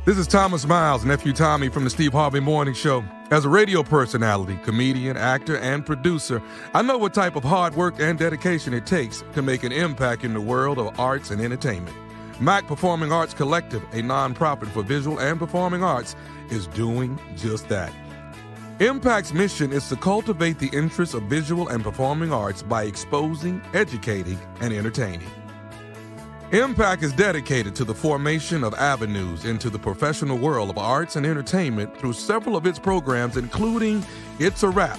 This is Thomas Miles, nephew Tommy from the Steve Harvey Morning Show. As a radio personality, comedian, actor, and producer, I know what type of hard work and dedication it takes to make an impact in the world of arts and entertainment. Mack Performing Arts Collective, a nonprofit for visual and performing arts, is doing just that. Impact's mission is to cultivate the interests of visual and performing arts by exposing, educating, and entertaining. Mpac is dedicated to the formation of avenues into the professional world of arts and entertainment through several of its programs, including It's a Rap,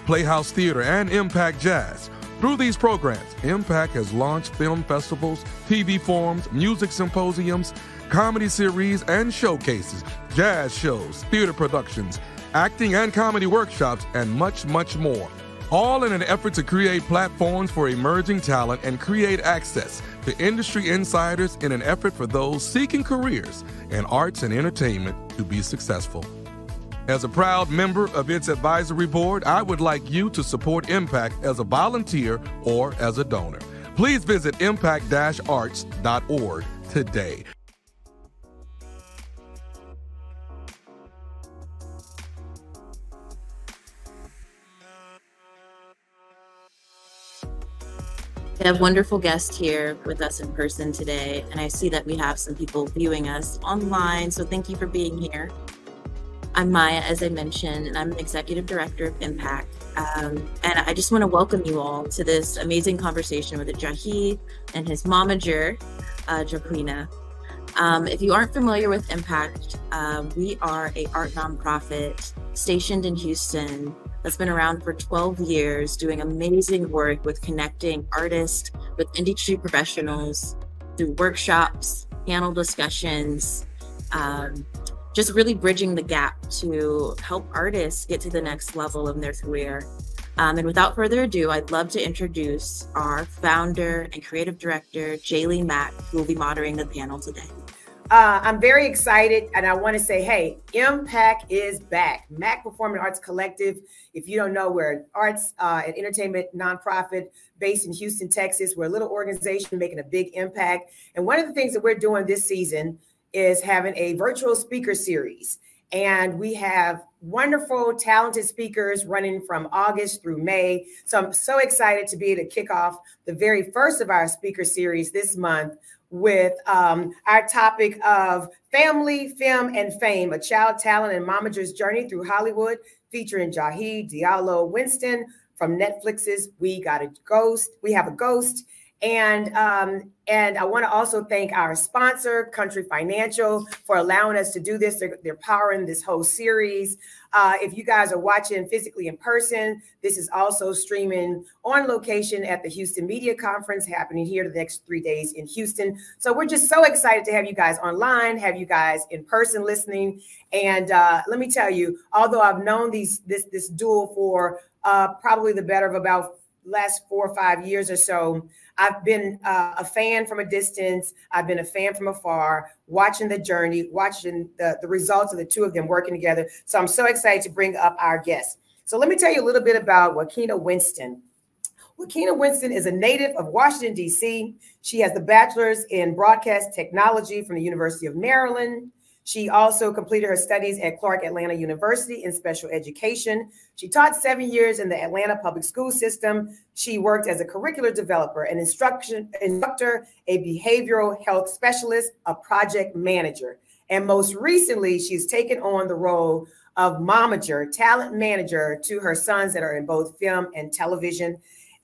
Playhouse Theater, and Mpac Jazz. Through these programs, Mpac has launched film festivals, TV forums, music symposiums, comedy series and showcases, jazz shows, theater productions, acting and comedy workshops, and much, much more. All in an effort to create platforms for emerging talent and create access to industry insiders in an effort for those seeking careers in arts and entertainment to be successful. As a proud member of its advisory board, I would like you to support Mpac as a volunteer or as a donor. Please visit impact-arts.org today. We have wonderful guests here with us in person today, and I see that we have some people viewing us online, so thank you for being here. I'm Maya, as I mentioned, and I'm the Executive Director of Mpac. And I just want to welcome you all to this amazing conversation with Jahi and his momager, Juakena. If you aren't familiar with Mpac, we are an art nonprofit stationed in Houston that's been around for 12 years, doing amazing work with connecting artists with industry professionals through workshops, panel discussions, just really bridging the gap to help artists get to the next level of their career. And without further ado, I'd love to introduce our founder and creative director, Jalene Mack, who will be moderating the panel today. I'm very excited, and I want to say, hey, Mpac is back. Mack Performing Arts Collective. If you don't know, we're an arts and entertainment nonprofit based in Houston, Texas. We're a little organization making a big impact. And one of the things that we're doing this season is having a virtual speaker series. And we have wonderful, talented speakers running from August through May. So I'm so excited to be able to kick off the very first of our speaker series this month with our topic of family, film, and fame, a child talent and momager's journey through Hollywood, featuring Jahi Di'Allo Winston from Netflix's We Have a Ghost. And I want to also thank our sponsor, Country Financial, for allowing us to do this. They're powering this whole series. If you guys are watching physically in person, this is also streaming on location at the Houston Media Conference happening here the next 3 days in Houston. So we're just so excited to have you guys online, have you guys in person listening. And let me tell you, although I've known this duo for probably the better of about last 4 or 5 years or so, I've been a fan from a distance. I've been a fan from afar, watching the journey, watching the results of the two of them working together. So I'm so excited to bring up our guests. So let me tell you a little bit about Juakena Winston. Juakena Winston is a native of Washington, D.C. She has the bachelor's in broadcast technology from the University of Maryland. She also completed her studies at Clark Atlanta University in special education. She taught 7 years in the Atlanta public school system. She worked as a curricular developer, an instructor, a behavioral health specialist, a project manager. And most recently, she's taken on the role of momager, talent manager to her sons that are in both film and television.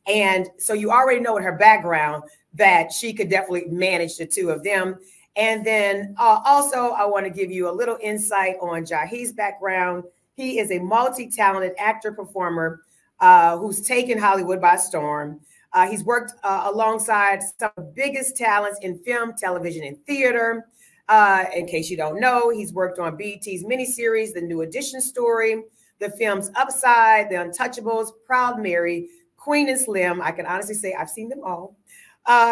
And so you already know in her background that she could definitely manage the two of them. And then also, I want to give you a little insight on Jahi's background. He is a multi-talented actor performer who's taken Hollywood by storm. He's worked alongside some of the biggest talents in film, television, and theater. In case you don't know, he's worked on BET's miniseries, The New Edition Story, the films Upside, The Untouchables, Proud Mary, Queen and Slim. I can honestly say I've seen them all.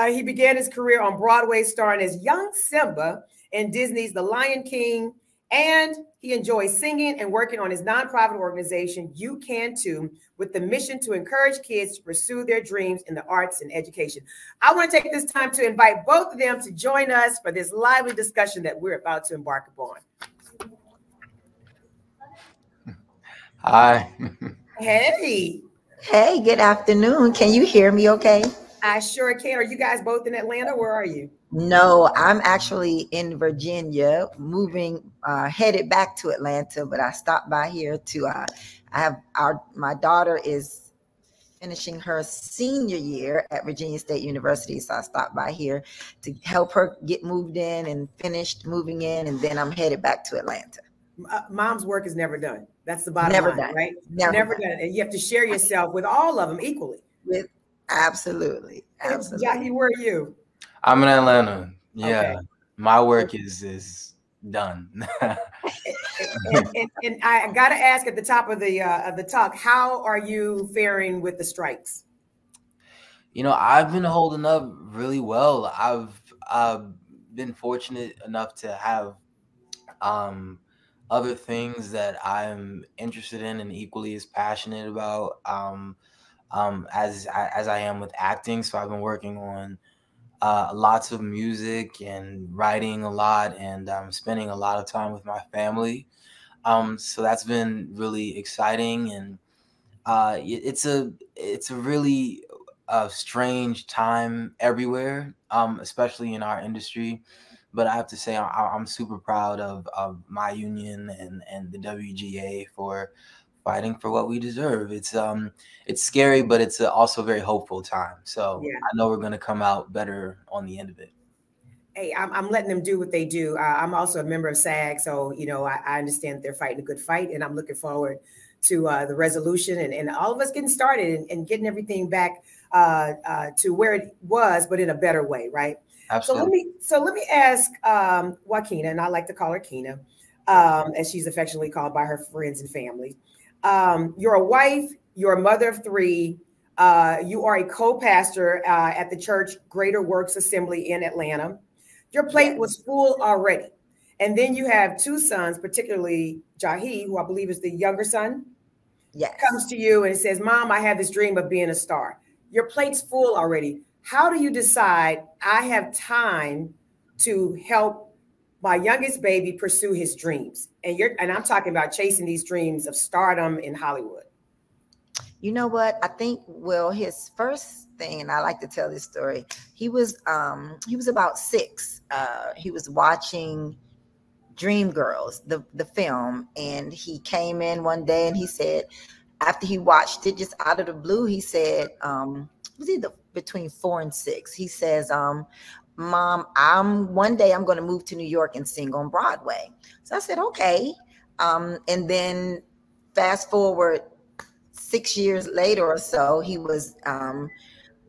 He began his career on Broadway, starring as young Simba in Disney's The Lion King And he enjoys singing and working on his nonprofit organization, You Can Too, with the mission to encourage kids to pursue their dreams in the arts and education. I want to take this time to invite both of them to join us for this lively discussion that we're about to embark upon. Hi. Hey. Hey, good afternoon. Can you hear me okay? I sure can. Are you guys both in Atlanta? Where are you? No, I'm actually in Virginia, headed back to Atlanta, but I stopped by here to, my daughter is finishing her senior year at Virginia State University. So I stopped by here to help her get moved in and finished moving in. And then I'm headed back to Atlanta. Mom's work is never done. That's the bottom line, right? Never done. And you have to share yourself with all of them equally. Absolutely. Jahi, where are you? I'm in Atlanta. Yeah. Okay. My work is done. and I got to ask at the top of the talk, how are you faring with the strikes? You know, I've been holding up really well. I've been fortunate enough to have other things that I'm interested in and equally as passionate about as I am with acting. So I've been working on lots of music and writing a lot, and spending a lot of time with my family. So that's been really exciting, and it's a really strange time everywhere, especially in our industry. But I have to say, I'm super proud of my union and the WGA for fighting for what we deserve. It's scary, but it's also a very hopeful time. So yeah. I know we're going to come out better on the end of it. Hey, I'm letting them do what they do. I'm also a member of SAG, so you know I understand they're fighting a good fight, and I'm looking forward to the resolution and all of us getting started and getting everything back to where it was, but in a better way, right? Absolutely. So let me ask Juakena, and I like to call her Keena, as she's affectionately called by her friends and family. You're a wife, you're a mother of three, you are a co-pastor at the church Greater Works Assembly in Atlanta. Your plate was full already. And then you have two sons, particularly Jahi, who I believe is the younger son, comes to you and says, Mom, I have this dream of being a star. Your plate's full already. How do you decide I have time to help my youngest baby pursue his dreams? And I'm talking about chasing these dreams of stardom in Hollywood. You know what? I think, well, his first thing, and I like to tell this story, he was about 6. He was watching Dreamgirls, the film, and he came in one day and he said, after he watched it, just out of the blue, he said, was either between 4 and 6. He says, Mom, one day I'm going to move to New York and sing on Broadway. So I said, okay. And then fast forward 6 years later or so, he was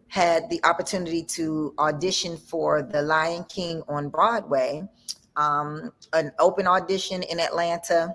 had the opportunity to audition for The Lion King on Broadway, an open audition in Atlanta.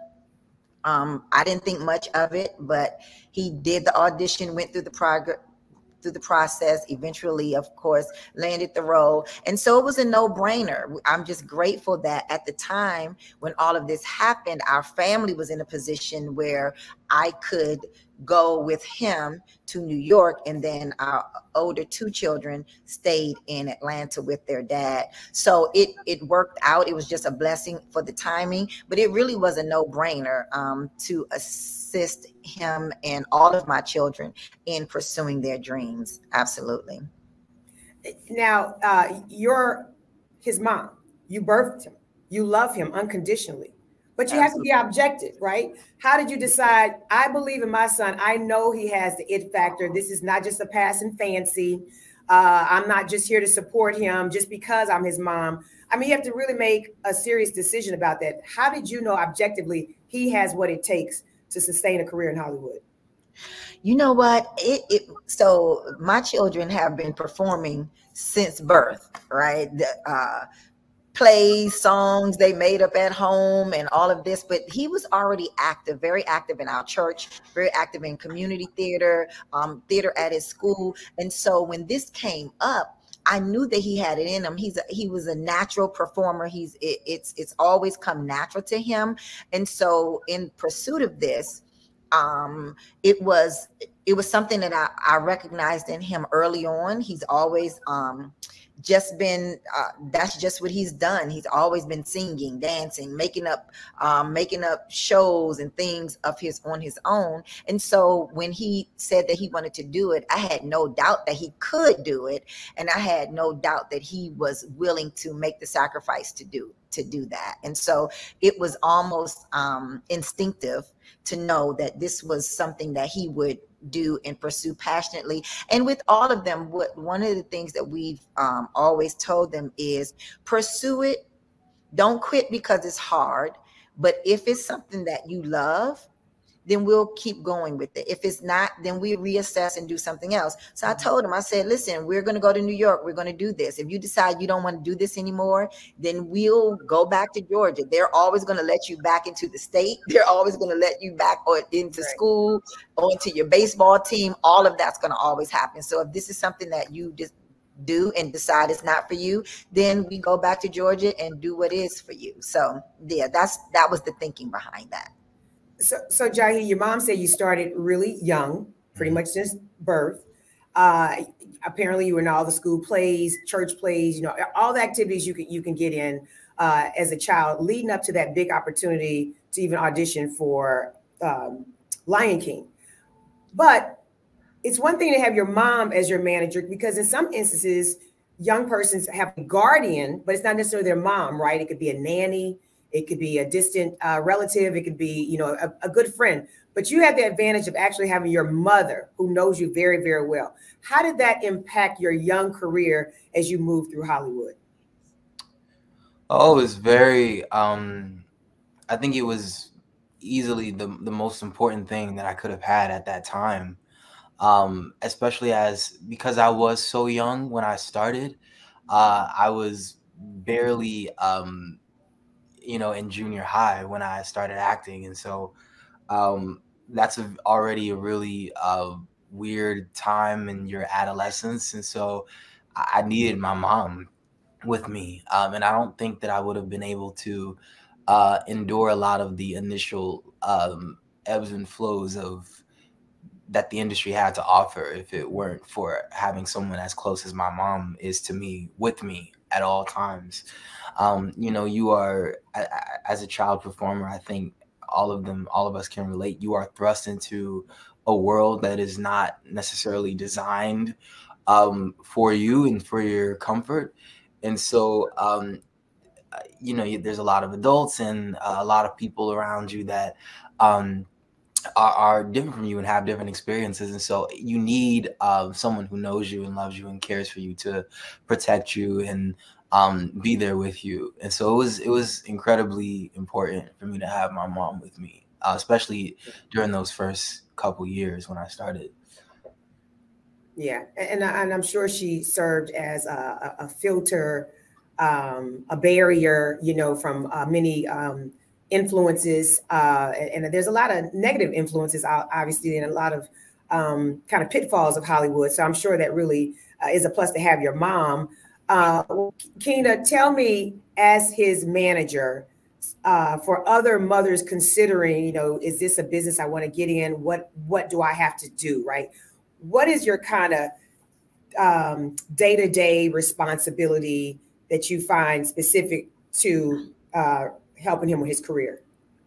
I didn't think much of it, but he did the audition, went through the process, eventually, of course, landed the role. And so it was a no-brainer. I'm just grateful that at the time when all of this happened, our family was in a position where I could go with him to New York, and then our older 2 children stayed in Atlanta with their dad. So it worked out. It was just a blessing for the timing, but it really was a no-brainer to assist him and all of my children in pursuing their dreams. Absolutely. Now, you're his mom. You birthed him. You love him unconditionally. But you have to be objective, right? How did you decide, I believe in my son. I know he has the it factor. This is not just a passing fancy. I'm not just here to support him just because I'm his mom. I mean, you have to really make a serious decision about that. How did you know objectively he has what it takes to sustain a career in Hollywood? You know what? So my children have been performing since birth, right? Plays, songs they made up at home and all of this, but he was already active, very active in our church, very active in community theater, theater at his school. And so when this came up, I knew that he had it in him. He was a natural performer. It's always come natural to him. And so in pursuit of this, it was something that I recognized in him early on. He's always just been that's just what he's done. He's always been singing, dancing, making up shows and things on his own. And so when he said that he wanted to do it, I had no doubt that he could do it, and I had no doubt that he was willing to make the sacrifice to do that. And so it was almost instinctive to know that this was something that he would do and pursue passionately. And with all of them, one of the things that we've always told them is pursue it. Don't quit because it's hard. But if it's something that you love, then we'll keep going with it. If it's not, then we reassess and do something else. So I told him, I said, listen, we're going to go to New York. We're going to do this. If you decide you don't want to do this anymore, then we'll go back to Georgia. They're always going to let you back into the state. They're always going to let you back or into school or into your baseball team. All of that's going to always happen. So if this is something that you just do and decide it's not for you, then we go back to Georgia and do what is for you. So yeah, that was the thinking behind that. So Jahi, your mom said you started really young, pretty much since birth. Apparently you were in all the school plays, church plays, all the activities you can get in as a child, leading up to that big opportunity to even audition for Lion King. But it's one thing to have your mom as your manager, because in some instances, young persons have a guardian, but it's not necessarily their mom, right? It could be a nanny. It could be a distant relative. It could be, a good friend. But you have the advantage of actually having your mother who knows you very, very well. How did that impact your young career as you moved through Hollywood? Oh, it was very, I think it was easily the most important thing that I could have had at that time. Especially because I was so young when I started. I was barely, in junior high when I started acting. And so that's already a really weird time in your adolescence. And so I needed my mom with me. And I don't think that I would have been able to endure a lot of the initial ebbs and flows that the industry had to offer if it weren't for having someone as close as my mom is to me, with me at all times. You are, as a child performer, I think all of us can relate. You are thrust into a world that is not necessarily designed for you and for your comfort. And so, there's a lot of adults and a lot of people around you that are different from you and have different experiences. And so you need someone who knows you and loves you and cares for you to protect you and be there with you. And so it was incredibly important for me to have my mom with me, especially during those first couple years when I started. Yeah, and I'm sure she served as a filter, a barrier, from many influences. And there's a lot of negative influences, obviously, and a lot of kind of pitfalls of Hollywood. So I'm sure that really is a plus to have your mom. Kena, tell me, as his manager, for other mothers considering, is this a business I want to get in? What do I have to do, right? What is your kind of day-to-day responsibility that you find specific to helping him with his career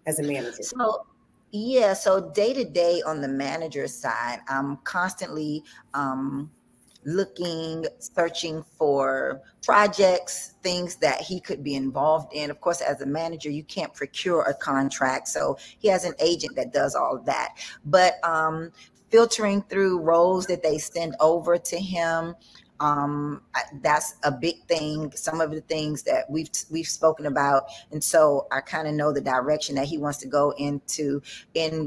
as a manager? So day-to-day on the manager side, I'm constantly searching for projects, things that he could be involved in. Of course, as a manager, you can't procure a contract. So he has an agent that does all of that. But filtering through roles that they send over to him, that's a big thing. Some of the things that we've spoken about. And so I kind of know the direction that he wants to go in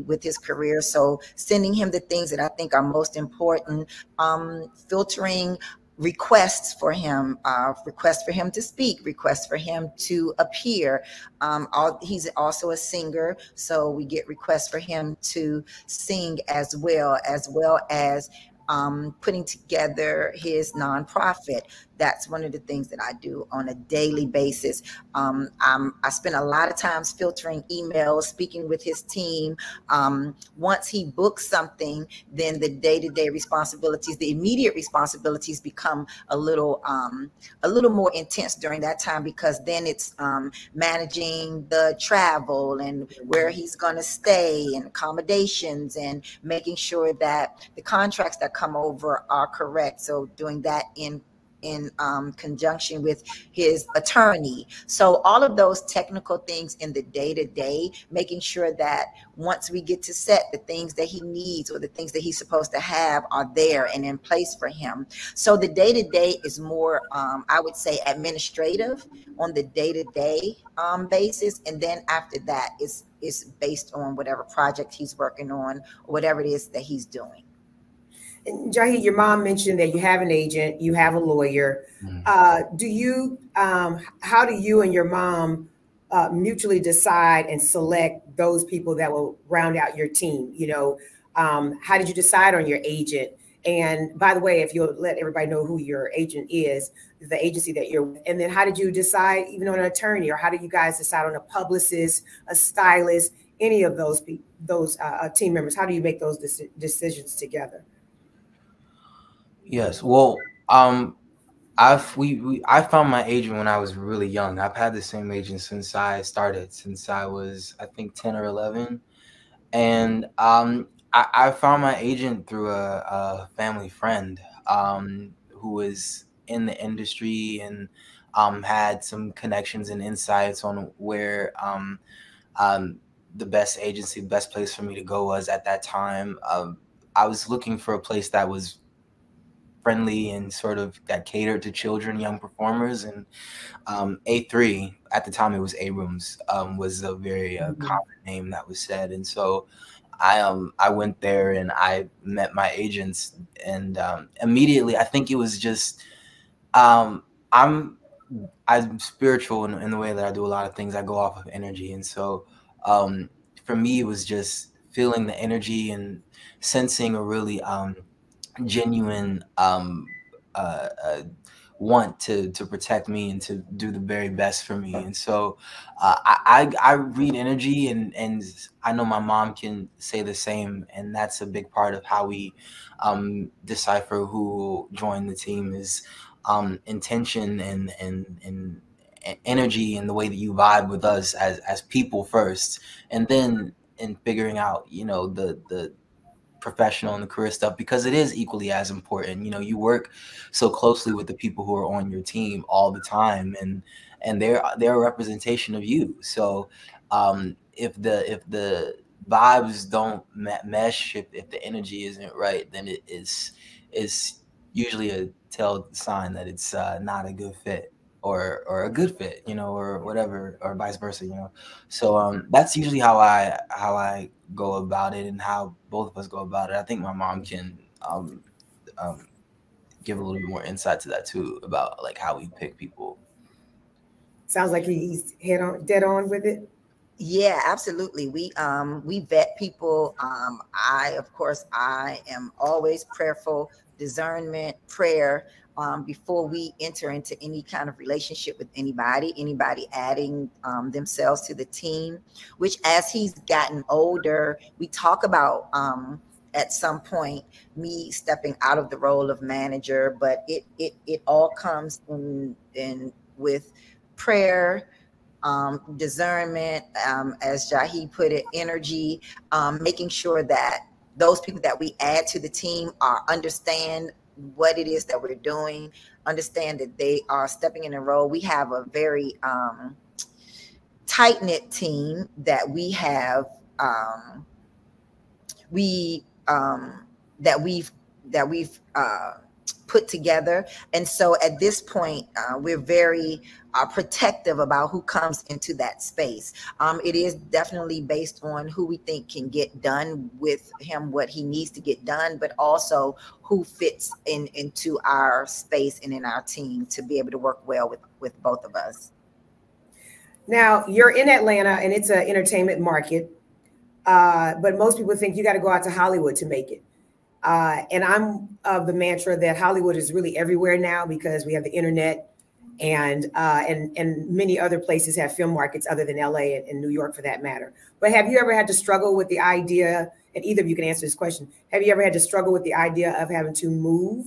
with his career. So sending him the things that I think are most important, filtering requests for him to speak, requests for him to appear. He's also a singer, so we get requests for him to sing as well as putting together his nonprofit. That's one of the things that I do on a daily basis. I spend a lot of times filtering emails, speaking with his team. Once he books something, then the day-to-day responsibilities, the immediate responsibilities become a little more intense during that time, because then it's managing the travel and where he's going to stay and accommodations and making sure that the contracts that come over are correct. So doing that in conjunction with his attorney. So all of those technical things in the day-to-day, making sure that once we get to set, the things that he needs or the things that he's supposed to have are there and in place for him. So the day-to-day is more, I would say, administrative on the day-to-day basis. And then after that, it's based on whatever project he's working on or whatever it is that he's doing. And Jahi, your mom mentioned that you have an agent, you have a lawyer. Do you, how do you and your mom mutually decide and select those people that will round out your team? You know, how did you decide on your agent? And by the way, if you'll let everybody know who your agent is, the agency that you're with, and then how did you decide even on an attorney, or how did you guys decide on a publicist, a stylist, any of those team members? How do you make those decisions together? Yes, well, I found my agent when I was really young. I've had the same agent since I started, since I was, I think, 10 or 11. And I found my agent through a family friend who was in the industry and had some connections and insights on where the best agency, the best place for me to go was at that time. I was looking for a place that was friendly and sort of that catered to children, young performers, and A3 at the time, it was A-Rooms, was a very common name that was said. And so I went there and I met my agents, and immediately I think it was just I'm spiritual in the way that I do a lot of things. I go off of energy, and so for me it was just feeling the energy and sensing a really genuine want to protect me and to do the very best for me. And so I read energy, and I know my mom can say the same, and that's a big part of how we decipher who will join the team is intention and energy, and the way that you vibe with us as people first, and then in figuring out, you know, the professional and the career stuff, because it is equally as important. You know, you work so closely with the people who are on your team all the time, and they're a representation of you. So if the vibes don't mesh, if the energy isn't right, then it is usually a tell sign that it's not a good fit, or a good fit, you know, or whatever, or vice versa, you know. So that's usually how I go about it, and how both of us go about it. I think my mom can give a little bit more insight to that too, about like how we pick people. Sounds like he's dead on with it. Yeah, absolutely. We vet people. Of course, I am always prayerful, discernment, prayer, before we enter into any kind of relationship with anybody adding themselves to the team, which as he's gotten older, we talk about at some point me stepping out of the role of manager, but it all comes in with prayer, discernment, as Jahi put it, energy, making sure that those people that we add to the team understand what it is that we're doing, understand that they are stepping in a role. We have a very tight-knit team that we have that we've put together. And so at this point, we're very protective about who comes into that space. It is definitely based on who we think can get done with him, what he needs to get done, but also who fits into our space and in our team to be able to work well with both of us. Now, you're in Atlanta, and it's an entertainment market, but most people think you got to go out to Hollywood to make it. And I'm of the mantra that Hollywood is really everywhere now because we have the internet, and many other places have film markets other than LA and New York for that matter. But have you ever had to struggle with the idea, and either of you can answer this question, have you ever had to struggle with the idea of having to move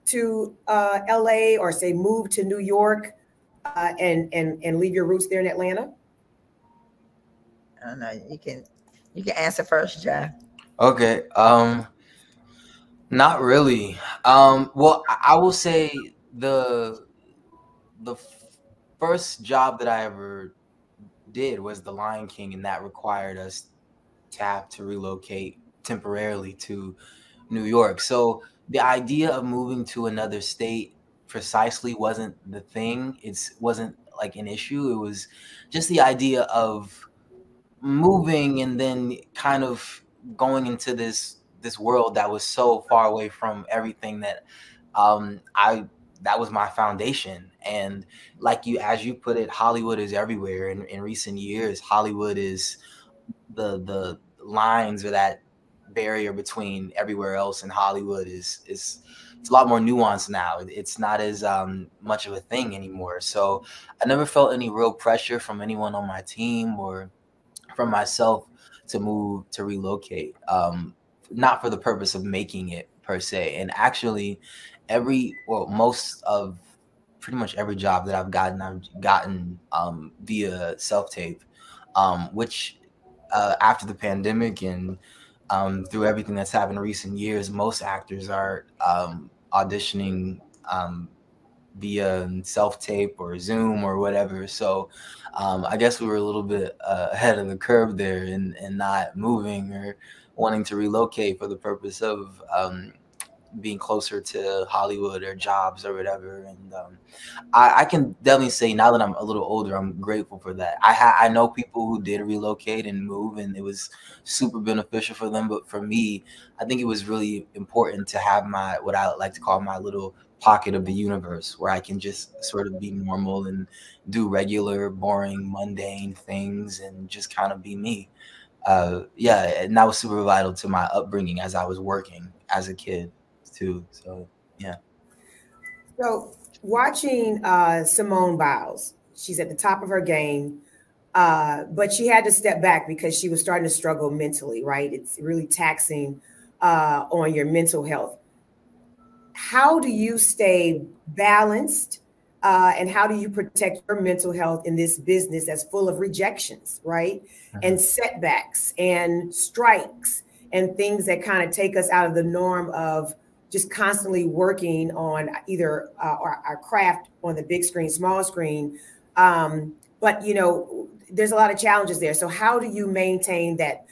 to LA or say move to New York and leave your roots there in Atlanta? I don't know. You can answer first, Jai. Okay. Not really. Well, I will say the first job that I ever did was The Lion King, and that required us to have to relocate temporarily to New York. So the idea of moving to another state precisely wasn't the thing. It wasn't like an issue. It was just the idea of moving and then kind of going into this world that was so far away from everything that that was my foundation. And like as you put it, Hollywood is everywhere. In recent years, Hollywood is the lines or that barrier between everywhere else and Hollywood is it's a lot more nuanced now. It's not as much of a thing anymore. So I never felt any real pressure from anyone on my team or from myself to relocate, not for the purpose of making it per se. And actually most of pretty much every job that I've gotten via self-tape, which after the pandemic and through everything that's happened in recent years, most actors are auditioning via self-tape or Zoom or whatever. So I guess we were a little bit ahead of the curve there and not moving or wanting to relocate for the purpose of being closer to Hollywood or jobs or whatever. And I can definitely say now that I'm a little older, I'm grateful for that. I know people who did relocate and move, and it was super beneficial for them. But for me, I think it was really important to have what I like to call my little pocket of the universe where I can just sort of be normal and do regular, boring, mundane things and just kind of be me. Yeah, and that was super vital to my upbringing as I was working as a kid too. So yeah. So watching Simone Biles, she's at the top of her game, but she had to step back because she was starting to struggle mentally, right? It's really taxing on your mental health. How do you stay balanced and how do you protect your mental health in this business that's full of rejections, right? Mm-hmm. And setbacks and strikes and things that kind of take us out of the norm of just constantly working on either our craft on the big screen, small screen. But, you know, there's a lot of challenges there. So how do you maintain that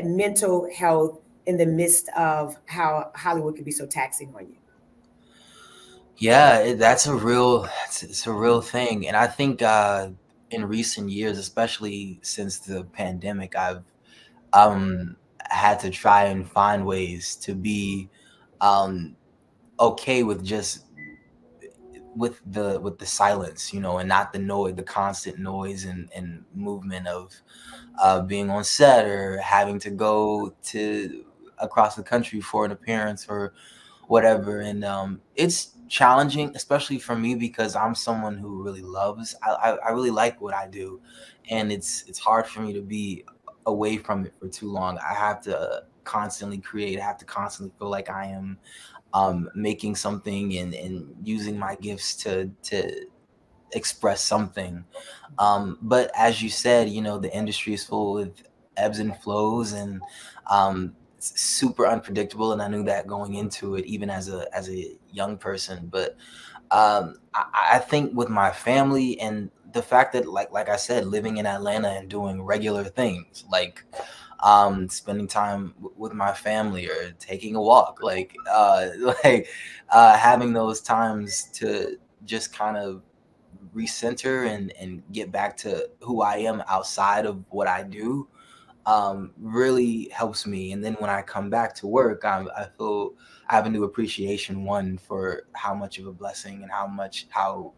mental health in the midst of how Hollywood can be so taxing on you? Yeah, it's a real thing. And I think in recent years, especially since the pandemic, I've had to try and find ways to be okay with just with the silence, you know, and not the noise, the constant noise and movement of being on set or having to go to across the country for an appearance or whatever. And it's challenging, especially for me, because I'm someone who really loves, I really like what I do, and it's hard for me to be away from it for too long. I have to constantly create. I have to constantly feel like I am making something and using my gifts to express something. But as you said, you know, the industry is full with ebbs and flows, and it's super unpredictable. And I knew that going into it, even as a young person. But I think with my family and the fact that, like I said, living in Atlanta and doing regular things like spending time with my family or taking a walk, having those times to just kind of recenter and get back to who I am outside of what I do really helps me. And then when I come back to work, I feel I have a new appreciation, one, for how much of a blessing and how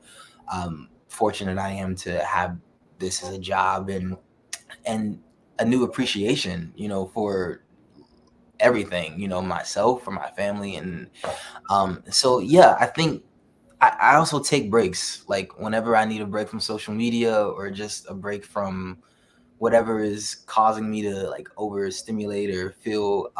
fortunate I am to have this as a job, and a new appreciation, you know, for everything, you know, myself or my family. And so yeah, I think I also take breaks, like whenever I need a break from social media or just a break from whatever is causing me to like overstimulate or feel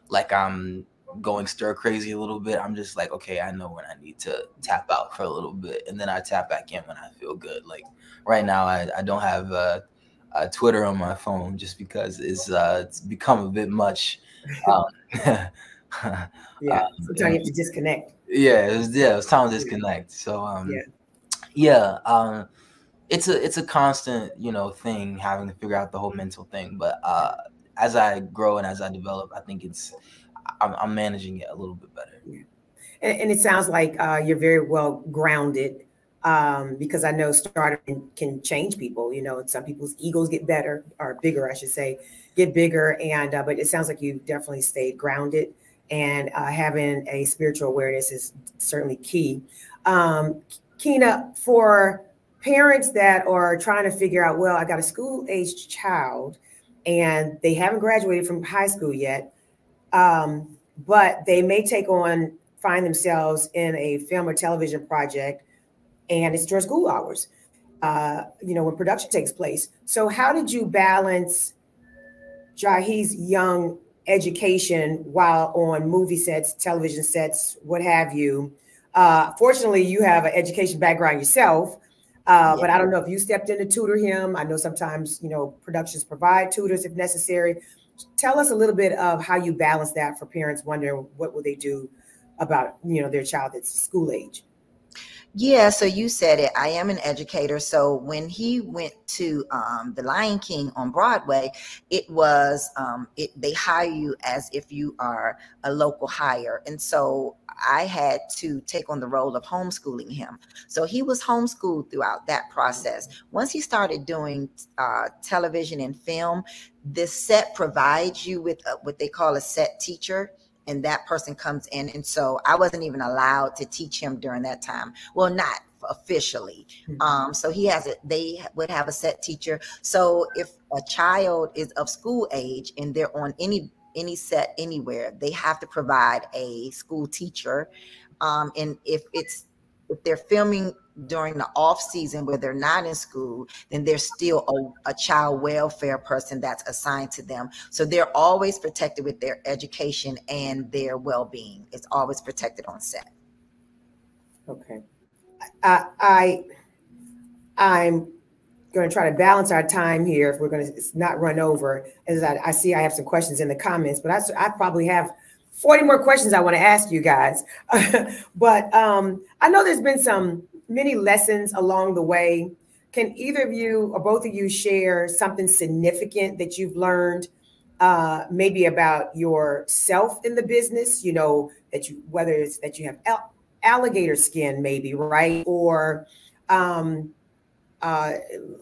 like I'm going stir crazy a little bit. I'm just like, okay, I know when I need to tap out for a little bit, and then I tap back in when I feel good. Like right now, I don't have Twitter on my phone just because it's become a bit much. Yeah, sometimes you have to disconnect. Yeah, it was time to disconnect. So it's a constant, you know, thing, having to figure out the whole mental thing. But as I grow and as I develop, I think I'm managing it a little bit better. Yeah. And it sounds like you're very well grounded, because I know stardom can change people. You know, some people's egos get better, or bigger, I should say, get bigger. And but it sounds like you definitely stayed grounded, and having a spiritual awareness is certainly key. Kina, for parents that are trying to figure out, well, I got a school-aged child and they haven't graduated from high school yet, but they may find themselves in a film or television project, and it's during school hours, you know, when production takes place. So how did you balance Jahi's young education while on movie sets, television sets, what have you? Fortunately, you have an education background yourself, but I don't know if you stepped in to tutor him. I know sometimes, you know, productions provide tutors if necessary. Tell us a little bit of how you balance that for parents wondering what will they do about, you know, their child that's school age. Yeah, so you said it. I am an educator. So when he went to The Lion King on Broadway, it was they hire you as if you are a local hire. And so I had to take on the role of homeschooling him. So he was homeschooled throughout that process. Once he started doing television and film, the set provides you with what they call a set teacher. And that person comes in. And so I wasn't even allowed to teach him during that time. Well, not officially. So they would have a set teacher. So if a child is of school age and they're on any set anywhere, they have to provide a school teacher. And if they're filming during the off season where they're not in school, then there's still a child welfare person that's assigned to them. So they're always protected with their education and their well-being. It's always protected on set. Okay. I'm going to try to balance our time here if we're going to not run over. As I see, I have some questions in the comments, but I probably have 40 more questions I want to ask you guys. But I know there's been many lessons along the way. Can either of you or both of you share something significant that you've learned, maybe about yourself in the business, you know, whether it's that you have alligator skin, maybe, right? Or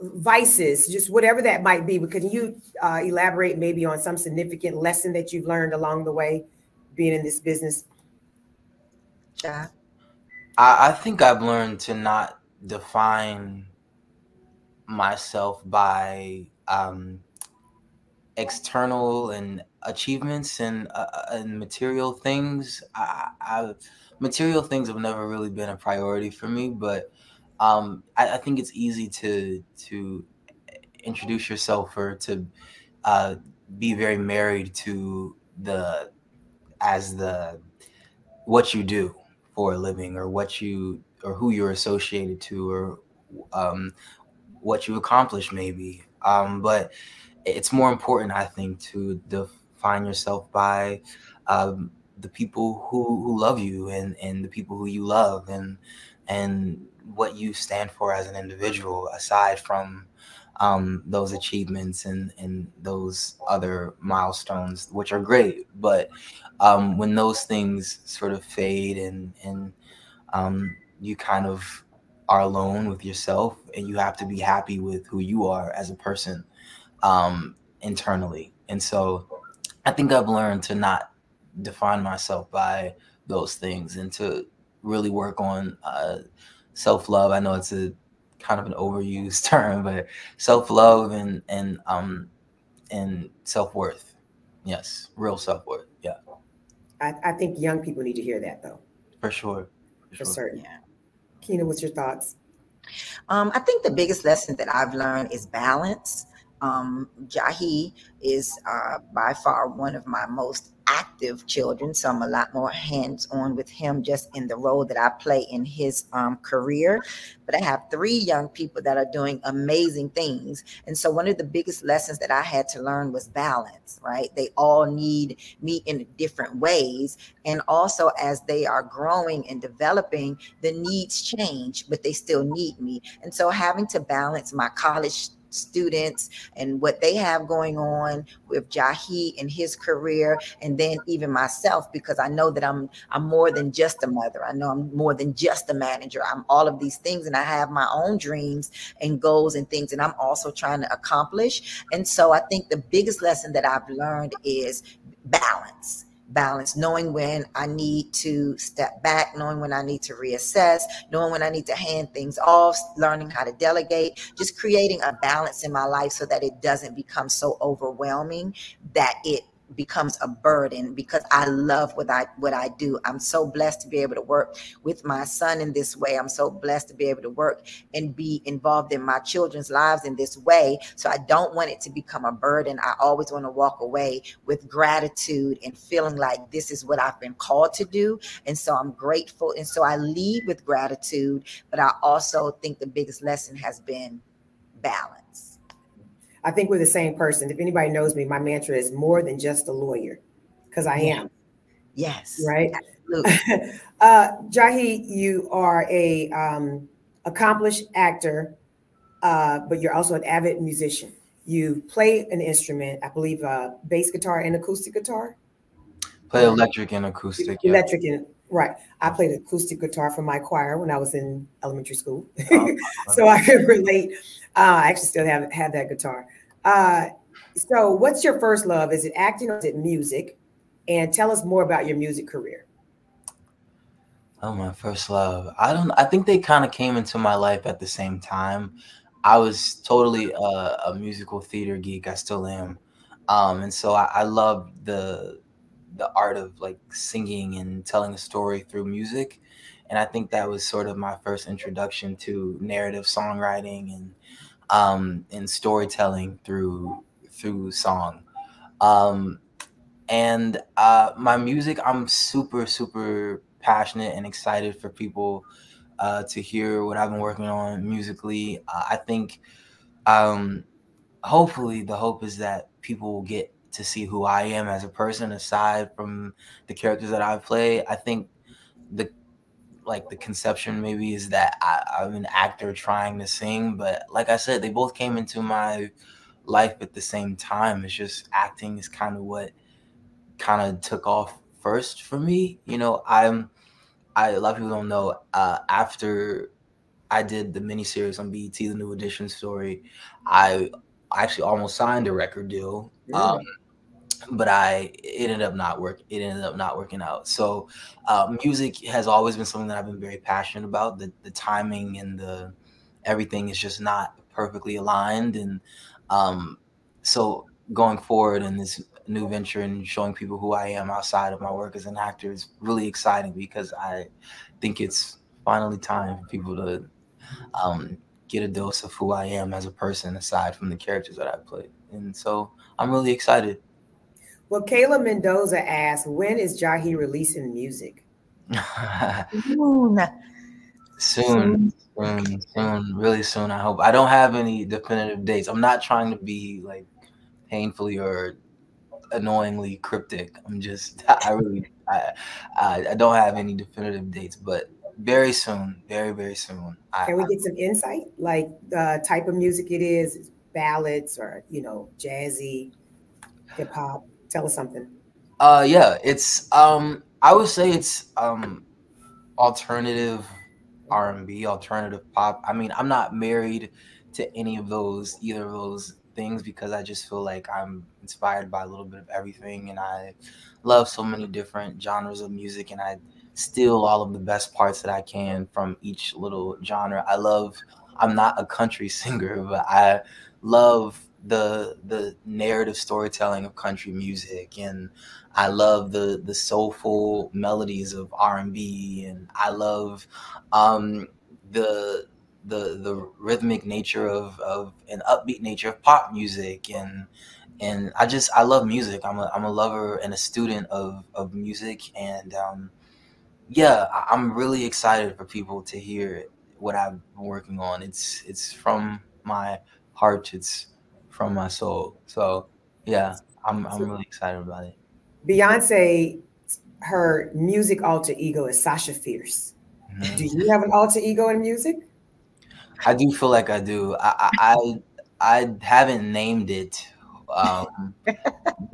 vices, just whatever that might be. But can you elaborate maybe on some significant lesson that you've learned along the way being in this business? Yeah. I think I've learned to not define myself by external and achievements and material things. Material things have never really been a priority for me, but I think it's easy to introduce yourself or to be very married to what you do for a living, or who you're associated to, or what you accomplish maybe. But it's more important, I think, to define yourself by the people who love you and the people who you love and what you stand for as an individual, aside from those achievements and those other milestones, which are great. But when those things sort of fade and you kind of are alone with yourself, and you have to be happy with who you are as a person internally. And so I think I've learned to not define myself by those things and to really work on self-love. I know it's a kind of an overused term, but self-love and self-worth. Yes, real self-worth. Yeah. I think young people need to hear that though. For sure. For certain. Yeah. Kina, what's your thoughts? I think the biggest lesson that I've learned is balance. Jahi is by far one of my most active children, so I'm a lot more hands-on with him just in the role that I play in his career. But I have 3 young people that are doing amazing things, and so one of the biggest lessons that I had to learn was balance. Right? They all need me in different ways, and also as they are growing and developing, the needs change, but they still need me. And so having to balance my college students and what they have going on with Jahi and his career, and then even myself, because I know that I'm more than just a mother. I know I'm more than just a manager. I'm all of these things, and I have my own dreams and goals and things, and I'm also trying to accomplish. And so I think the biggest lesson that I've learned is balance. Knowing when I need to step back, knowing when I need to reassess, knowing when I need to hand things off, learning how to delegate, just creating a balance in my life so that it doesn't become so overwhelming that it becomes a burden, because I love what I do. I'm so blessed to be able to work with my son in this way. I'm so blessed to be able to work and be involved in my children's lives in this way. So I don't want it to become a burden. I always want to walk away with gratitude and feeling like this is what I've been called to do. And so I'm grateful. And so I lead with gratitude, but I also think the biggest lesson has been balance. I think we're the same person. If anybody knows me, my mantra is more than just a lawyer, because I am. Yes. Right. Jahi, you are a accomplished actor, but you're also an avid musician. You play an instrument, I believe, bass guitar and acoustic guitar. Play electric and acoustic. Electric and right. I played acoustic guitar for my choir when I was in elementary school, so I could relate. I actually still have that guitar. So what's your first love? Is it acting or is it music? And tell us more about your music career. Oh, my first love. I think they kind of came into my life at the same time. I was totally a musical theater geek. I still am. And so I love the art of like singing and telling a story through music. And I think that was sort of my first introduction to narrative songwriting and storytelling through song. And my music, I'm super, super passionate and excited for people to hear what I've been working on musically. I think hopefully the hope is that people will get to see who I am as a person aside from the characters that I play. I think the conception maybe is that I'm an actor trying to sing, but like I said, they both came into my life at the same time. It's just acting is kind of what kind of took off first for me. You know, a lot of people don't know, after I did the miniseries on BET, The New Edition story, I actually almost signed a record deal. But it ended up not working out. So music has always been something that I've been very passionate about. The timing and the everything is just not perfectly aligned. And so going forward in this new venture and showing people who I am outside of my work as an actor is really exciting, because I think it's finally time for people to get a dose of who I am as a person aside from the characters that I play. And so I'm really excited. Well, Kayla Mendoza asked, when is Jahi releasing music? Soon, really soon. I hope. I don't have any definitive dates. I'm not trying to be like painfully or annoyingly cryptic. I'm just, I don't have any definitive dates, but very soon, very, very soon. Can we get some insight, like the type of music it is, ballads or, jazzy, hip hop? Tell us something. Yeah, it's I would say it's alternative R&B, alternative pop. I mean, I'm not married to either of those things, because I just feel like I'm inspired by a little bit of everything, and I love so many different genres of music, and I steal all of the best parts that I can from each little genre. I'm not a country singer, but I love the narrative storytelling of country music, and I love the soulful melodies of R&B, and I love the rhythmic nature of an upbeat nature of pop music, and I love music. I'm a lover and a student of music, and yeah, I'm really excited for people to hear what I've been working on. It's from my heart. It's from my soul. So yeah, I'm really excited about it. Beyonce, her music alter ego is Sasha Fierce. Mm-hmm. Do you have an alter ego in music? I do feel like I do. I haven't named it, but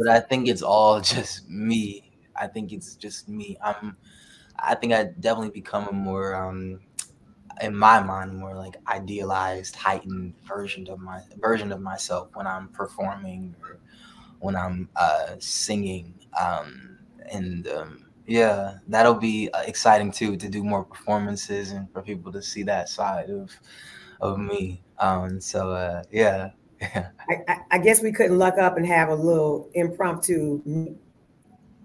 I think it's all just me. I think it's just me. I think I definitely become a more in my mind, more like idealized, heightened version of myself when I'm performing or when I'm singing. And yeah, that'll be exciting too, to do more performances and for people to see that side of me. So yeah. I guess we couldn't luck up and have a little impromptu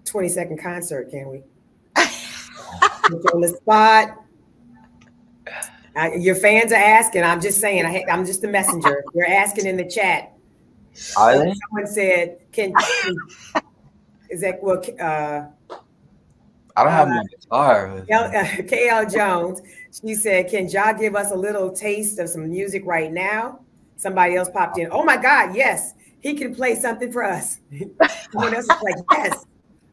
20-second concert, can we? Put you on the spot. Your fans are asking. I'm just saying. I'm just a messenger. They're asking in the chat. Are they? Someone said, "Can is that well?" I don't have my guitar. KL Jones. She said, "Can Ja give us a little taste of some music right now?" Somebody else popped in. Oh my God, yes, he can play something for us. Someone else is like, "Yes."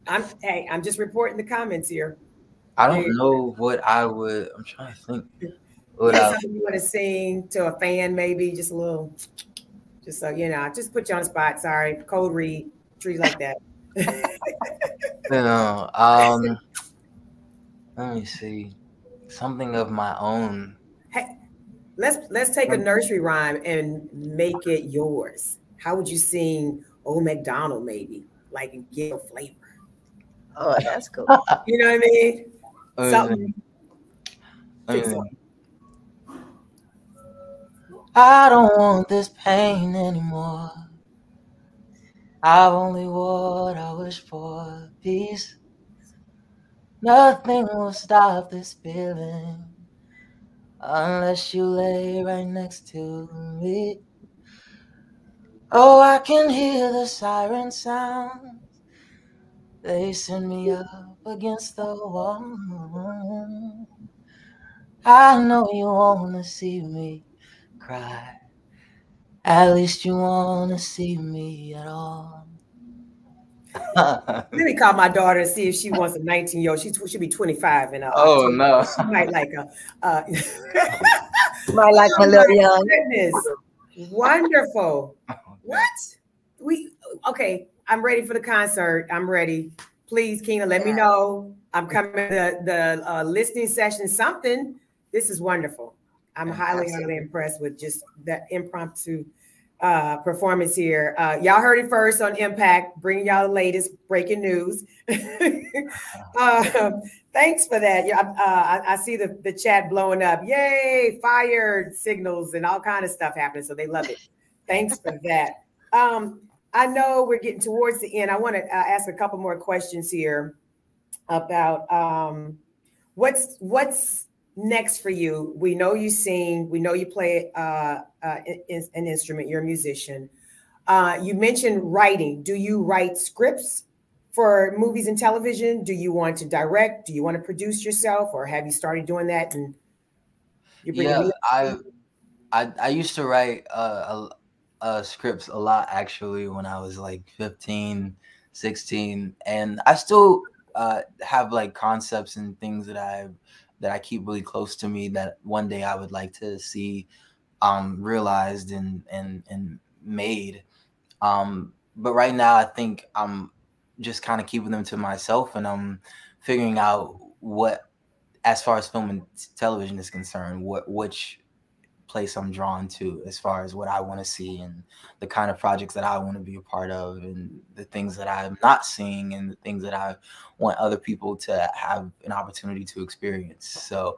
I'm just reporting the comments here. I don't know what I would. I'm trying to think. Something you want to sing to a fan, maybe just a little, just so you know, just put you on the spot. Sorry, cold read, trees like that. Let me see, something of my own. Hey, let's take a nursery rhyme and make it yours. How would you sing Old MacDonald, maybe, like, and give a flavor? Oh, that's cool. You know what I mean? Something. I don't want this pain anymore. I've only what I wish for, peace. Nothing will stop this feeling unless you lay right next to me. Oh, I can hear the siren sound. They send me up against the wall. I know you wanna see me cry. At least you wanna see me at all. Let me call my daughter and see if she wants a 19-year-old. She'll be 25 in October. No. She might like a might like a little young. Goodness. Wonderful. What? Okay, I'm ready for the concert. I'm ready. Please, Keena, let me know. I'm coming to the listening session, something. This is wonderful. I'm highly impressed with just that impromptu performance here. Y'all heard it first on Mpac, bringing y'all the latest breaking news. Thanks for that. I see the chat blowing up. Yay, fire signals and all kind of stuff happening. So they love it. Thanks for that. I know we're getting towards the end. I want to ask a couple more questions here about what's next for you. We know you sing. We know you play an instrument. You're a musician. You mentioned writing. Do you write scripts for movies and television? Do you want to direct? Do you want to produce yourself, or have you started doing that? And I used to write scripts a lot, actually, when I was like 15, 16, and I still have like concepts and things that I keep really close to me that one day I would like to see realized and made. But right now I think I'm just kind of keeping them to myself, and I'm figuring out what, as far as film and television is concerned, which place I'm drawn to as far as what I want to see and the kind of projects that I want to be a part of, and the things that I'm not seeing and the things that I want other people to have an opportunity to experience. So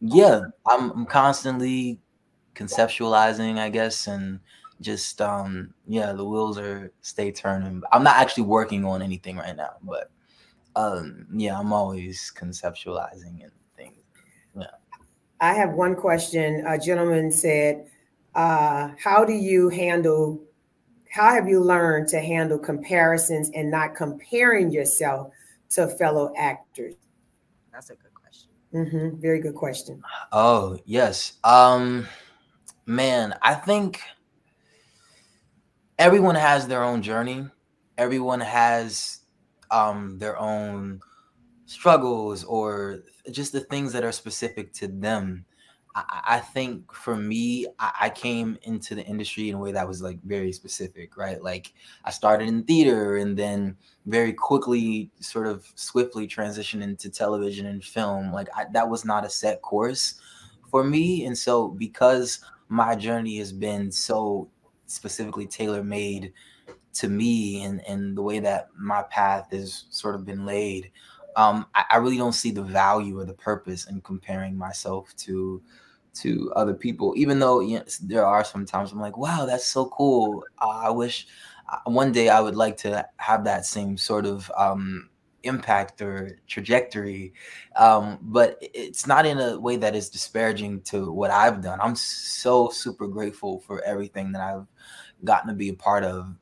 yeah, I'm constantly conceptualizing, I guess, and just yeah, the wheels are stay turning. I'm not actually working on anything right now, but yeah, I'm always conceptualizing and things. Yeah. I have one question. A gentleman said, how have you learned to handle comparisons and not comparing yourself to fellow actors? That's a good question. Very good question. Oh, yes. Man, I think everyone has their own journey. Everyone has their own struggles or just the things that are specific to them. I think for me, I came into the industry in a way that was like very specific, right? Like I started in theater and then very quickly, sort of swiftly transitioned into television and film. Like that was not a set course for me. And so because my journey has been so specifically tailor-made to me and the way that my path has sort of been laid, I really don't see the value or the purpose in comparing myself to other people, even though there are some times I'm like, wow, that's so cool. I wish one day I would like to have that same sort of impact or trajectory, but it's not in a way that is disparaging to what I've done. I'm so super grateful for everything that I've gotten to be a part of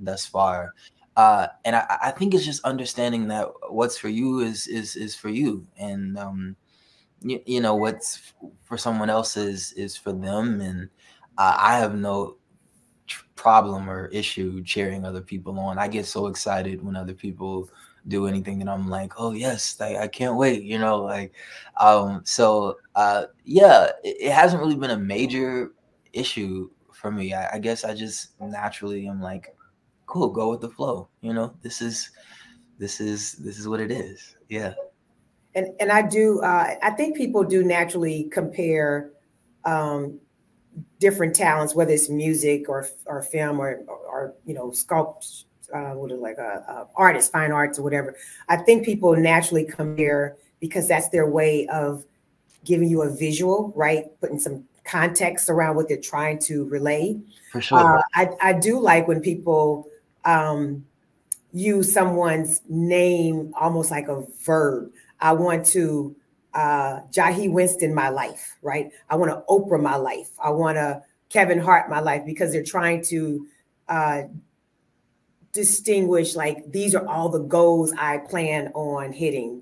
thus far. And I think it's just understanding that what's for you is for you, and you know what's for someone else is for them. And I have no problem or issue cheering other people on. I get so excited when other people do anything and I'm like, oh yes, I can't wait, you know, like so yeah, it hasn't really been a major issue for me. I guess I just naturally am like, cool, go with the flow, you know, this is what it is. Yeah. And I do, I think people do naturally compare different talents, whether it's music or film or you know, sculpt, what is like artists, fine arts or whatever. I think people naturally compare because that's their way of giving you a visual, right? Putting some context around what they're trying to relay. For sure. I do like when people use someone's name almost like a verb. I want to Jahi Winston my life, right? I want to Oprah my life. I want to Kevin Hart my life, because they're trying to distinguish, like, these are all the goals I plan on hitting.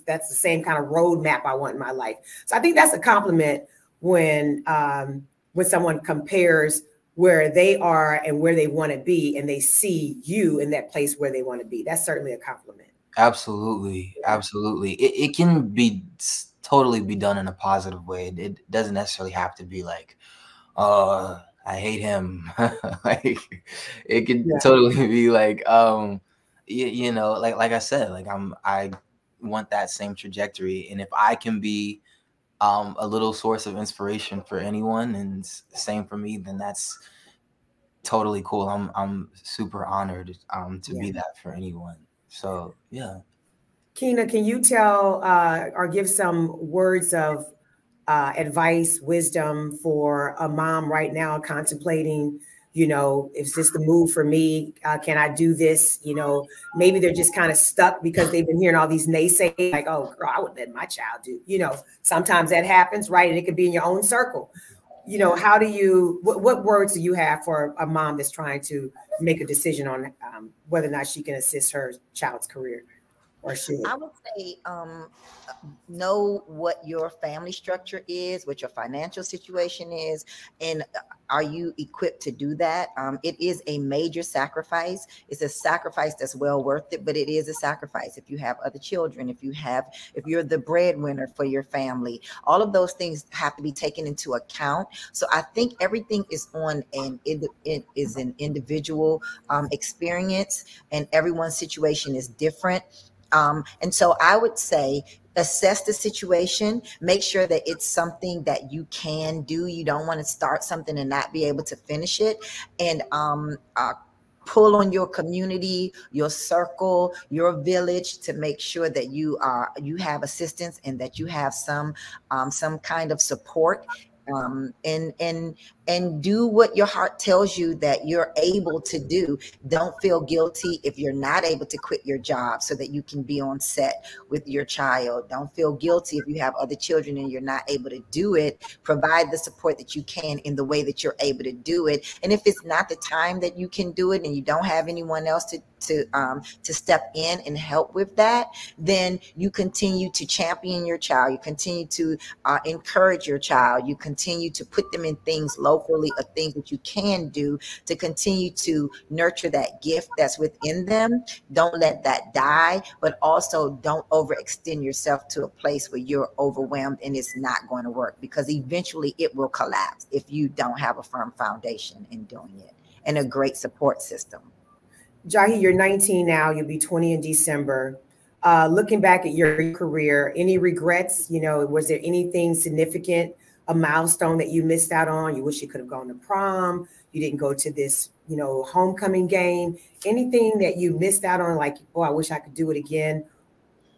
That's the same kind of roadmap I want in my life. So I think that's a compliment when someone compares where they are and where they want to be, and they see you in that place where they want to be. That's certainly a compliment. Absolutely. Absolutely. It can be totally be done in a positive way. It doesn't necessarily have to be like, I hate him. Like it can totally be like, you know, like I said, like I want that same trajectory. And if I can be a little source of inspiration for anyone, and same for me, then that's totally cool. I'm super honored to be that for anyone. So yeah. Kina, can you tell or give some words of advice, wisdom for a mom right now contemplating, you know, is this the move for me? Can I do this? You know, maybe they're just kind of stuck because they've been hearing all these naysayers, like, oh, girl, I wouldn't let my child do. You know, sometimes that happens, right? And it could be in your own circle. You know, how do you, what words do you have for a mom that's trying to make a decision on whether or not she can assist her child's career? Or should? I would say know what your family structure is, what your financial situation is, and are you equipped to do that? It is a major sacrifice. It's a sacrifice that's well worth it, but it is a sacrifice. If you have other children, if you're the breadwinner for your family, all of those things have to be taken into account. So I think everything is on an individual experience, and everyone's situation is different. And so I would say, assess the situation, make sure that it's something that you can do. You don't want to start something and not be able to finish it. And pull on your community, your circle, your village to make sure that you have assistance and that you have some kind of support. and do what your heart tells you that you're able to do. Don't feel guilty if you're not able to quit your job so that you can be on set with your child. Don't feel guilty if you have other children and you're not able to do it. Provide the support that you can in the way that you're able to do it. And if it's not the time that you can do it and you don't have anyone else to step in and help with that, then you continue to champion your child. You continue to encourage your child. You continue to put them in things locally, or things that you can do to continue to nurture that gift that's within them. Don't let that die, but also don't overextend yourself to a place where you're overwhelmed and it's not going to work, because eventually it will collapse if you don't have a firm foundation in doing it and a great support system. Jahi, you're 19 now. You'll be 20 in December. Looking back at your career, any regrets? You know, was there anything significant, a milestone that you missed out on? You wish you could have gone to prom. You didn't go to this, you know, homecoming game. Anything that you missed out on, like, oh, I wish I could do it again.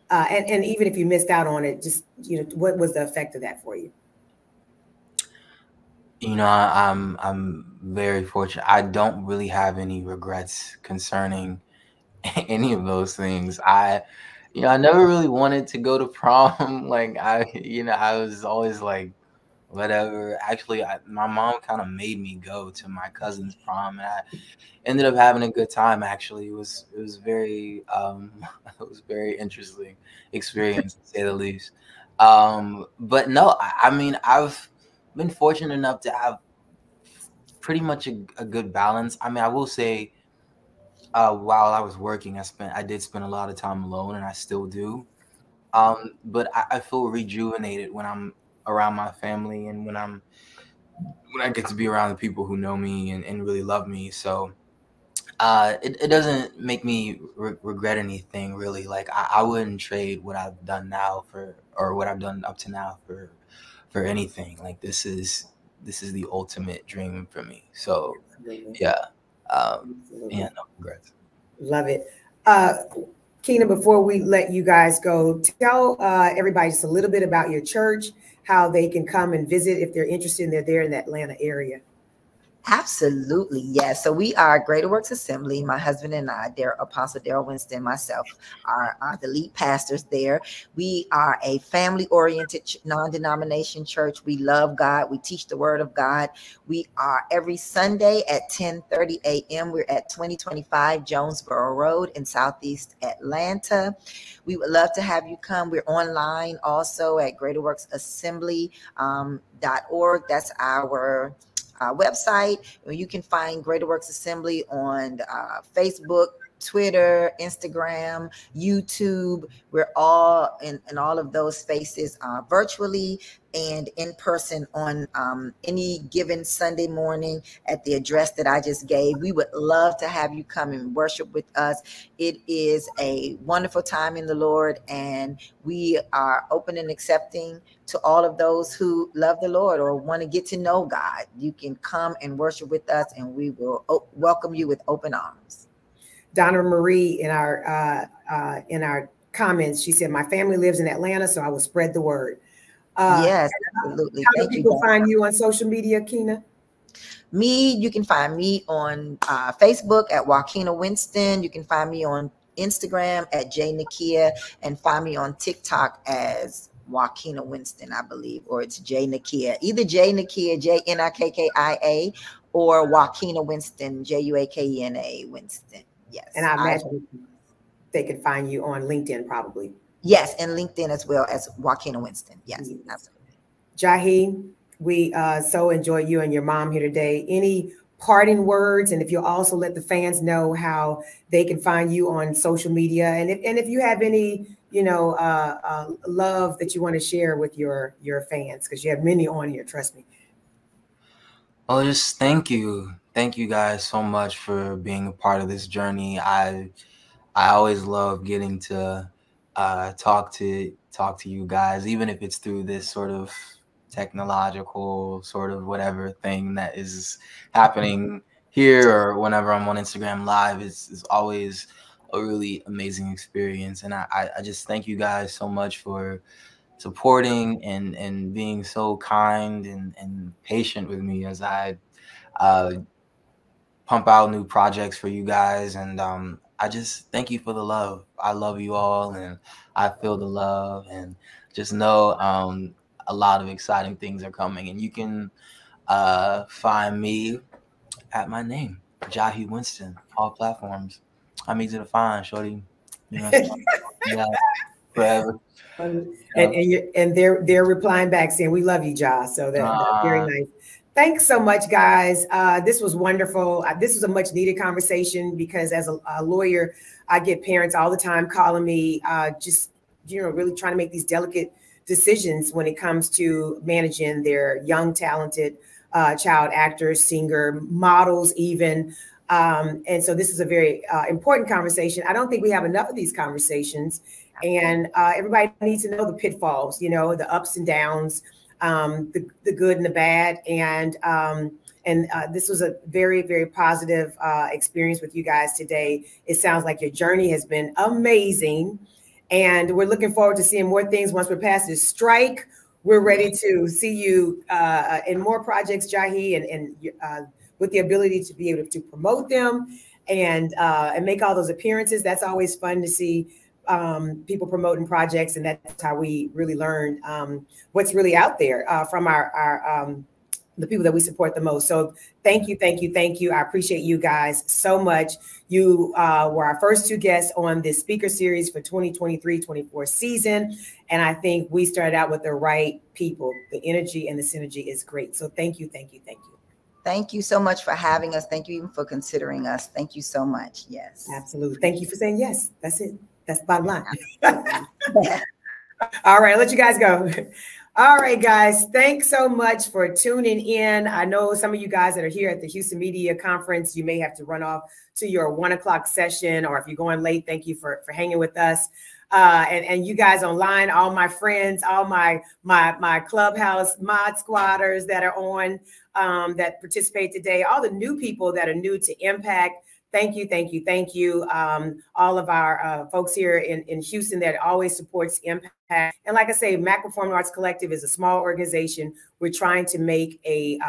And even if you missed out on it, just, you know, what was the effect of that for you? You know, I'm very fortunate. I don't really have any regrets concerning any of those things. I never really wanted to go to prom. Like, I was always like, whatever. Actually, my mom kind of made me go to my cousin's prom, and I ended up having a good time. Actually, it was very it was very interesting experience, to say the least. But no, I mean, I've been fortunate enough to have pretty much a good balance. I mean, I will say, while I was working, I did spend a lot of time alone, and I still do. But I feel rejuvenated when I'm around my family, and when I get to be around the people who know me and really love me. So it doesn't make me regret anything, really. Like, I wouldn't trade what I've done now or what I've done up to now for anything. Like, this is the ultimate dream for me. So yeah, yeah, no regrets. Love it. Keena, before we let you guys go, tell everybody just a little bit about your church, how they can come and visit if they're interested and they're there in the Atlanta area. Absolutely, yes. So we are Greater Works Assembly. My husband and I, Apostle Daryl Winston, myself, are the lead pastors there. We are a family-oriented, non-denomination church. We love God. We teach the Word of God. We are every Sunday at 10:30 a.m. We're at 2025 Jonesboro Road in Southeast Atlanta. We would love to have you come. We're online also at greaterworksassembly.org. That's our website. You can find Greater Works Assembly on Facebook, Twitter, Instagram, YouTube. We're all in all of those spaces, virtually and in person on any given Sunday morning at the address that I just gave. We would love to have you come and worship with us. It is a wonderful time in the Lord, and we are open and accepting to all of those who love the Lord or want to get to know God. You can come and worship with us, and we will welcome you with open arms. Donna Marie, in our comments, she said, "My family lives in Atlanta, so I will spread the word." Yes, absolutely. How do people find you on social media, Keena? You can find me on Facebook at Juakena Winston. You can find me on Instagram at Nakia, and find me on TikTok as Juakena Winston, I believe, or it's Nakia. Either Nakia, JNIKKIA, or Juakena Winston, JUAKENA Winston. Yes. And I imagine they can find you on LinkedIn, probably. Yes, and LinkedIn as well as Juakena Winston. Yes, absolutely. Jahi, we so enjoy you and your mom here today. Any parting words, and if you'll also let the fans know how they can find you on social media, and if you have any, love that you want to share with your fans, because you have many on here, trust me. Oh, just thank you guys so much for being a part of this journey. I always love getting to talk to you guys, even if it's through this sort of technological sort of whatever thing that is happening here, or whenever I'm on Instagram Live. Is always a really amazing experience, and I just thank you guys so much for supporting and being so kind and patient with me as I pump out new projects for you guys. And I just thank you for the love. I love you all, and I feel the love, and just know a lot of exciting things are coming. And you can find me at my name, Jahi Winston, all platforms. I'm easy to find, shorty. You know, yeah, forever. And they're replying back saying we love you, Ja. So that's very nice. Thanks so much, guys. This was wonderful. This was a much needed conversation, because as a lawyer, I get parents all the time calling me, just, really trying to make these delicate decisions when it comes to managing their young, talented child actors, singer, models, even. And so this is a very important conversation. I don't think we have enough of these conversations, and everybody needs to know the pitfalls, the ups and downs, the good and the bad. And this was a very, very positive experience with you guys today. It sounds like your journey has been amazing, and we're looking forward to seeing more things once we're past this strike. We're ready to see you in more projects, Jahi, and with the ability to be able to promote them and make all those appearances. That's always fun to see people promoting projects, and that's how we really learn what's really out there from our the people that we support the most. So thank you, thank you, thank you. I appreciate you guys so much. You were our first two guests on this speaker series for 2023-24 season, and I think we started out with the right people. The energy and the synergy is great. So thank you, thank you, thank you. Thank you so much for having us. Thank you even for considering us. Thank you so much. Yes. Absolutely. Thank you for saying yes. That's it. That's the bottom line. All right, I'll let you guys go. All right, guys. Thanks so much for tuning in. I know some of you guys that are here at the Houston Media Conference, you may have to run off to your 1 o'clock session, or if you're going late, thank you for hanging with us. And you guys online, all my friends, all my Clubhouse mod squatters that are on, that participate today, all the new people that are new to Mpac. Thank you, thank you, thank you. All of our folks here in Houston that always supports Mpac. And like I say, Mack Performing Arts Collective is a small organization. We're trying to make a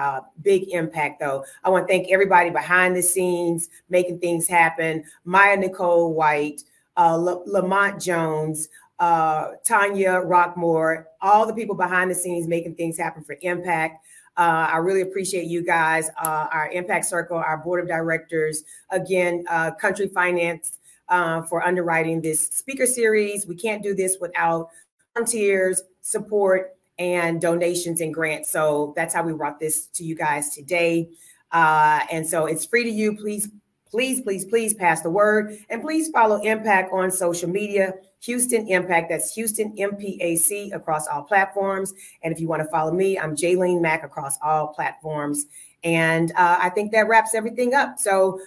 big impact, though. I want to thank everybody behind the scenes, making things happen. Maya Nicole White, Lamont Jones, Tanya Rockmore, all the people behind the scenes making things happen for Mpac. I really appreciate you guys, our Mpac Circle, our board of directors, again, Country Finance for underwriting this speaker series. We can't do this without volunteers, support, and donations and grants. So that's how we brought this to you guys today. And so it's free to you. Please, please, please, please pass the word, and please follow Mpac on social media. Houston Mpac, that's Houston MPAC across all platforms. And if you want to follow me, I'm Jalene Mack across all platforms. And I think that wraps everything up. So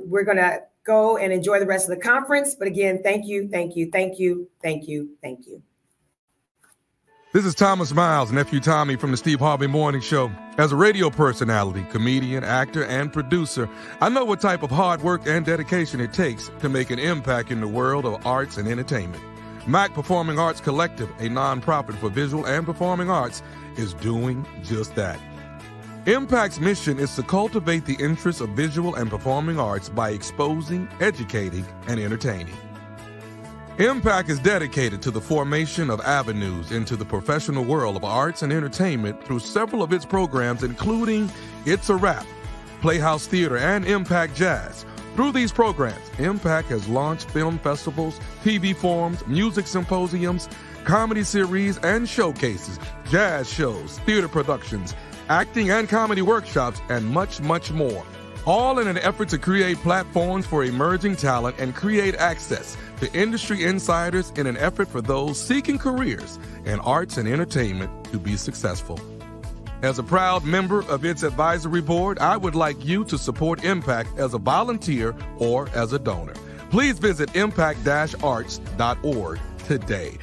we're going to go and enjoy the rest of the conference. But again, thank you, thank you, thank you, thank you, thank you. This is Thomas Miles, nephew Tommy from the Steve Harvey Morning Show. As a radio personality, comedian, actor, and producer, I know what type of hard work and dedication it takes to make an impact in the world of arts and entertainment. Mack Performing Arts Collective, a nonprofit for visual and performing arts, is doing just that. Impact's mission is to cultivate the interests of visual and performing arts by exposing, educating, and entertaining. Mpac is dedicated to the formation of avenues into the professional world of arts and entertainment through several of its programs, including It's a Rap, Playhouse Theater, and Mpac Jazz. Through these programs, Mpac has launched film festivals, TV forums, music symposiums, comedy series and showcases, jazz shows, theater productions, acting and comedy workshops, and much, much more. All in an effort to create platforms for emerging talent and create access to industry insiders in an effort for those seeking careers in arts and entertainment to be successful. As a proud member of its advisory board, I would like you to support Mpac as a volunteer or as a donor. Please visit impact-arts.org today.